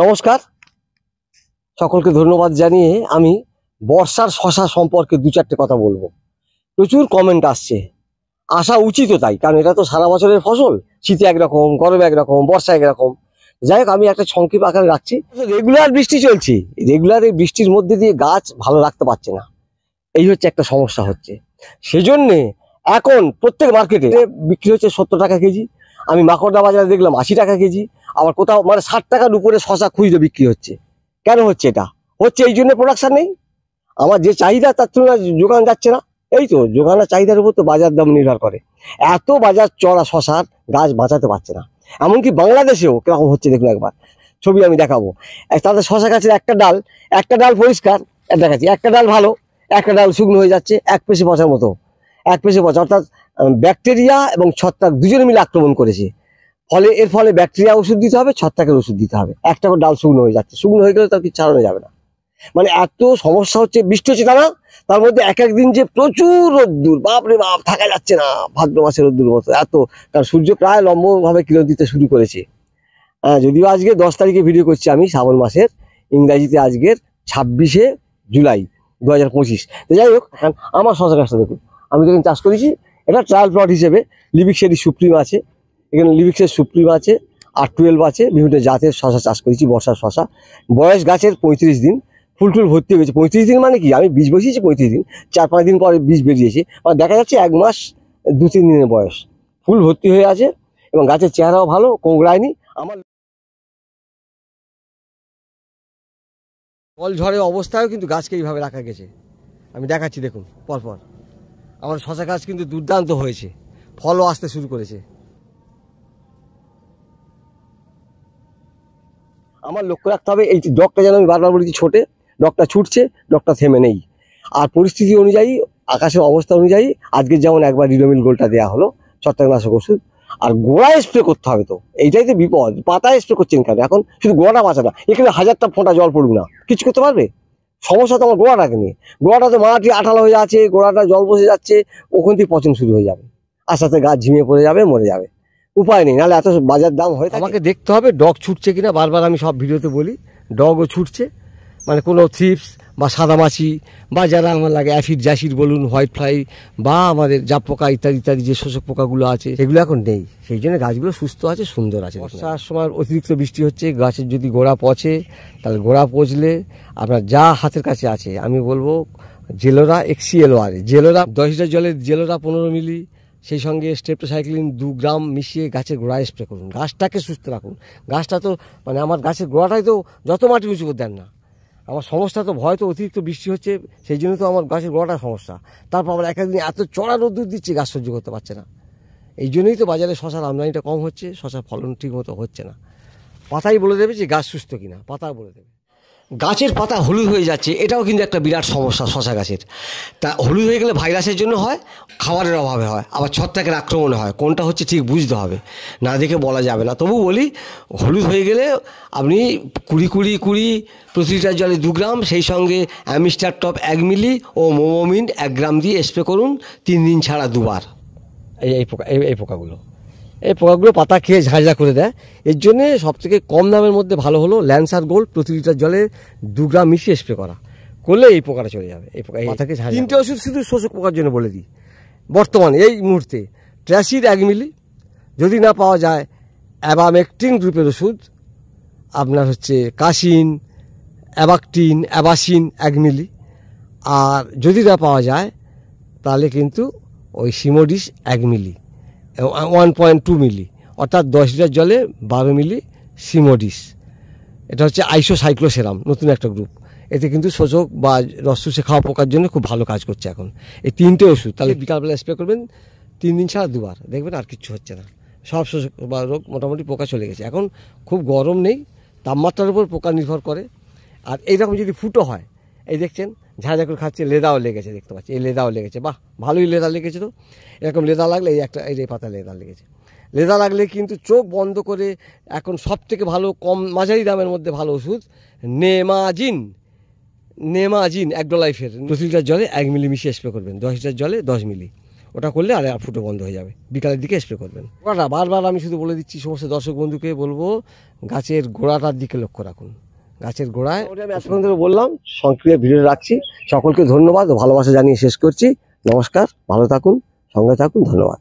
নমস্কার, সকলকে ধন্যবাদ জানিয়ে আমি বর্ষার শশা সম্পর্কে দু চারটে কথা বলবো। প্রচুর কমেন্ট আসছে, আসা উচিতও তাই, কারণ এটা তো সারা বছরের ফসল। শীতে একরকম, গরমে একরকম, বর্ষা একরকম। যাই হোক, আমি একটা সংক্ষিপ্ত আকারে রাখছি। রেগুলার বৃষ্টি চলছে, রেগুলার এই বৃষ্টির মধ্যে দিয়ে গাছ ভালো রাখতে পারছে না, এই হচ্ছে একটা সমস্যা হচ্ছে। সেজন্যে এখন প্রত্যেক মার্কেটে বিক্রি হচ্ছে 70 টাকা কেজি। আমি মাকড়দা বাজারে দেখলাম 80 টাকা কেজি। আবার কোথাও 60 টাকার উপরে শশা খুচরো বিক্রি হচ্ছে। কেন হচ্ছে এটা? হচ্ছে এই জন্য প্রোডাকশন নেই। আমার যে চাহিদা তার তুলনায় যোগান যাচ্ছে না। এই তো যোগান আর চাহিদার উপর তো বাজার দাম নির্ভর করে। এত বাজার চড়া শশার গাছ বাঁচাতে পারছে না। এমনকি বাংলাদেশেও কিরকম হচ্ছে দেখুন একবার, ছবি আমি দেখাবো। তাদের শশা গাছের একটা ডাল পরিষ্কার দেখাচ্ছি, একটা ডাল ভালো, একটা ডাল শুকনো হয়ে যাচ্ছে, এক পেশে পচার মতো, এক পেশে পচা। অর্থাৎ ব্যাকটেরিয়া এবং ছত্রাক দুজনে মিলে আক্রমণ করেছে। এর ফলে ব্যাকটেরিয়া ওষুধ দিতে হবে, ছত্রাকের ওষুধ দিতে হবে। একটা করে ডাল শুকনো হয়ে যাচ্ছে, শুকনো হয়ে গেলে তার কিছু ছাড়ানো যাবে না। মানে এত সমস্যা হচ্ছে। বৃষ্টি হচ্ছে তা না, তার মধ্যে এক একদিন যে প্রচুর রোদ্দুর, বাপরে বাপ, থাকা যাচ্ছে না। ভাদ্র মাসের রোদ্দুর মতো এত, কারণ সূর্য প্রায় লম্বভাবে কিরণ দিতে শুরু করেছে। যদিও আজকে 10 তারিখে ভিডিও করছি আমি, শ্রাবণ মাসের, ইংরাজিতে আজকের 26শে জুলাই 2025। তো যাই হোক, আমার শশা গাছটা দেখুন, আমি যখন চাষ করেছি, এটা ট্রায়াল প্লট হিসেবে লিবিক্সেরই সুপ্রিম আছে, এখানে লিবিক্সের সুপ্রিম আছে, R12 আছে, বিভিন্ন জাতের শশা চাষ করেছি, বর্ষার শশা। বয়স গাছের 35 দিন, ফুল টুল ভর্তি হয়েছে। 35 দিন মানে কি, আমি বীজ বসিয়েছি 35 দিন, 4-5 দিন পরে বীজ বেরিয়েছে, মানে দেখা যাচ্ছে 1 মাস 2-3 দিনের বয়স। ফুল ভর্তি হয়ে আছে এবং গাছের চেহারাও ভালো, কোঁকড়ায়নি। আমার জল ঝড়ে অবস্থায়ও কিন্তু গাছকে এইভাবে রাখা গেছে। আমি দেখাচ্ছি দেখুন পরপর। আমার শশা গাছ কিন্তু দুর্দান্ত হয়েছে, ফলও আসতে শুরু করেছে। আমার লক্ষ্য রাখতে হবে এই ডগটা, যেন আমি বারবার বলেছি ছোটে, ডগটা ছুটছে, ডগটা থেমে নেই। আর পরিস্থিতি অনুযায়ী, আকাশের অবস্থা অনুযায়ী, আজকের যেমন একবার রিডোমিল গোলটা দেওয়া হলো, ছত্রাকনাশক ওষুধ। আর গোড়ায় স্প্রে করতে হবে। তো এইটাই তো বিপদ, পাতায় স্প্রে করছেন কেন? এখন শুধু গোড়াটা বাঁচা না, এখানে 1000টা ফোঁটা জল পড়ুক না, কিছু করতে পারবে? সমস্যা তো আমার গোড়াটাকে নিয়ে। গোড়াটা তো মাটি আঠালো হয়ে যাচ্ছে, গোড়াটা জল বসে যাচ্ছে, ওখান থেকে পচন শুরু হয়ে যাবে, আস্তে আস্তে গাছ ঝিমিয়ে পড়ে যাবে, মরে যাবে। উপায় নেই, নাহলে এত বাজার দাম হয়ে থাকে। আমাকে দেখতে হবে ডগ ছুটছে কিনা। বারবার আমি সব ভিডিওতে বলি, ডগও ছুটছে, মানে কোনো থ্রিপস বা সাদামাছি বা যারা আমার লাগে অ্যাফিড জ্যাসিড বলুন, হোয়াইট ফ্লাই বা আমাদের জাপ পোকা ইত্যাদি ইত্যাদি যে শোষক পোকাগুলো আছে, সেগুলো এখন নেই। সেই জন্য গাছগুলো সুস্থ আছে, সুন্দর আছে। বর্ষার সময় অতিরিক্ত বৃষ্টি হচ্ছে, গাছের যদি গোড়া পচে, তাহলে গোড়া পচলে আপনার যা হাতের কাছে আছে, আমি বলবো জেলোরা XCLR, জেলোরা 10 লিটার জলে জেলোরা 15 মিলি, সেই সঙ্গে স্ট্রেপ্টোসাইক্লিন 2 গ্রাম মিশিয়ে গাছের গোড়ায় স্প্রে করুন। গাছটাকে সুস্থ রাখুন। গাছটা তো মানে আমার গাছের গোড়াটাই তো, যত মাটি উঁচু করে দেন না, আমার সমস্যা তো ভয় তো অতিরিক্ত বৃষ্টি হচ্ছে, সেই জন্য তো আমার গাছের গোড়াটা সমস্যা। তারপর আবার এক একদিন এত চড়া রোদ্দুর দিচ্ছে, গাছ সহ্য করতে পারছে না। এই জন্যই তো বাজারে শশার আমদানিটা কম হচ্ছে, শশার ফলন ঠিক মতো হচ্ছে না। পাতাই বলে দেবে যে গাছ সুস্থ কিনা, পাতা বলে দেবে। গাছের পাতা হলুদ হয়ে যাচ্ছে, এটাও কিন্তু একটা বিরাট সমস্যা শশা গাছের। তা হলুদ হয়ে গেলে ভাইরাসের জন্য হয়, খাবারের অভাবে হয়, আবার ছত্রাকের আক্রমণে হয়। কোনটা হচ্ছে ঠিক বুঝতে হবে, না দেখে বলা যাবে না। তবু বলি, হলুদ হয়ে গেলে আপনি 20 প্রতি লিটার জলে 2 গ্রাম, সেই সঙ্গে অ্যামিস্টার টপ 1 মিলি ও মোমোমিন 1 গ্রাম দিয়ে স্প্রে করুন 3 দিন ছাড়া 2 বার। এই পোকাগুলো পাতা খেয়ে ঝাঁঝা করে দেয়। এর জন্যে সবথেকে কম দামের মধ্যে ভালো হলো ল্যান্সার গোল্ড, প্রতি লিটার জলে 2 গ্রাম মিশিয়ে স্প্রে করলে এই পোকাটা চলে যাবে। এই পোকা পাতাকে ঝাঁঝা। 3টে ওষুধ শুধু শোষক পোকার জন্য বলে দিই বর্তমানে এই মুহূর্তে। ট্র্যাসিড 1 মিলি, যদি না পাওয়া যায় অ্যাবামেকটিন গ্রুপের ওষুধ, আপনার হচ্ছে কাসিন, অ্যাবাকটিন, অ্যাবাসিন 1 মিলি। আর যদি না পাওয়া যায় তাহলে কিন্তু ওই সিমোডিস 1 মিলি, 1.2 মিলি, অর্থাৎ 10 লিটার জলে 12 মিলি সিমোডিস। এটা হচ্ছে আইসোসাইক্লোসেরাম, নতুন একটা গ্রুপ। এতে কিন্তু শোষক বা রস চুষে খাওয়া পোকার জন্য খুব ভালো কাজ করছে এখন এই 3টে ওষুধ। তাহলে বিকালবেলা স্প্রে করবেন 3 দিন ছাড়া 2 বার, দেখবেন আর কিচ্ছু হচ্ছে না। সব শোষক বা রোগ মোটামুটি পোকা চলে গেছে। এখন খুব গরম নেই, তাপমাত্রার উপর পোকা নির্ভর করে। আর এইরকম যদি ফুটো হয়, এই দেখছেন ঝাঁঝা করে খাচ্ছে, লেদাও লেগেছে, দেখতে পাচ্ছি এই লেদাও লেগেছে, বাহ ভালোই লেদা লেগেছে। তো এরকম লেদা লাগলে এই পাতা লেদা লেগেছে। লেদা লাগলে কিন্তু চোখ বন্ধ করে, এখন সব থেকে ভালো কম মাঝারি দামের মধ্যে ভালো ওষুধ নেমাজিন অ্যাগ্রোলাইফের, প্রতি লিটার জলে 1 মিলি মিশিয়ে স্প্রে করবেন, 10 লিটার জলে 10 মিলি। ওটা করলে আর ফুটো বন্ধ হয়ে যাবে, বিকালের দিকে স্প্রে করবেন। ওটা বারবার আমি শুধু বলে দিচ্ছি, সমস্ত দর্শক বন্ধুকে বলবো গাছের গোড়াটার দিকে লক্ষ্য রাখুন, গাছের গোড়ায়। ওটা আমি এতক্ষণ ধরে বললাম, সংক্রিয় ভিডিও রাখছি। সকলকে ধন্যবাদ ও ভালোবাসা জানিয়ে শেষ করছি। নমস্কার, ভালো থাকুন, সঙ্গে থাকুন, ধন্যবাদ।